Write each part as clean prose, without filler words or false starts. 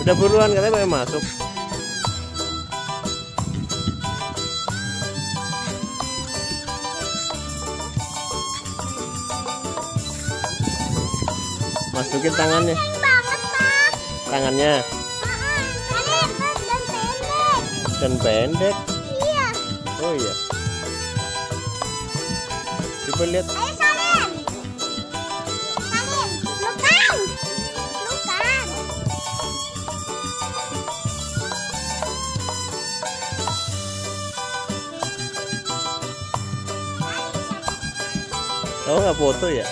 Udah buruan katanya mau masuk. Masukin tangannya. Tangannya. Dan pendek. Iya. Oh iya. Coba lihat. Ayo salin. Salin. Lukan. Lukan. Kamu nggak foto ya?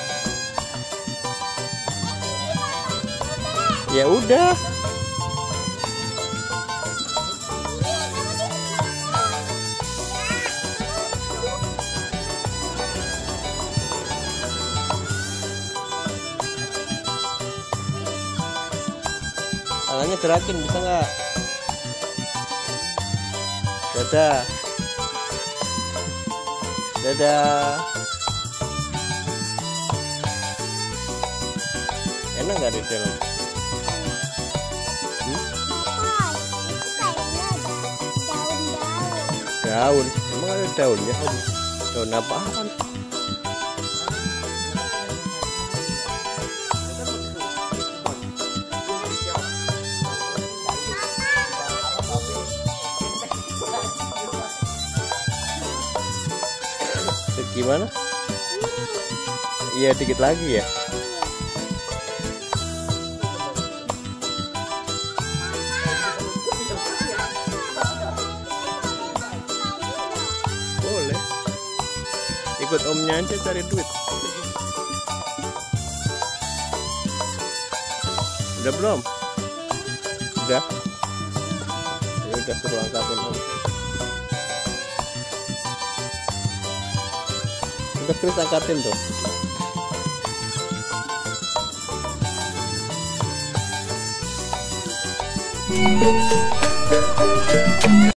Ya udah. Tangannya gerakin bisa nggak? Dadah. Dadah. Enak nggak di dalam? Daun, emang ada daunnya? Daun apaan? Gimana? Iya, dikit lagi ya. Boleh. Ikut omnya aja cari duit. Udah belum? Udah. Ya udah, suruh angkatin om. Udah, Chris angkatin tuh.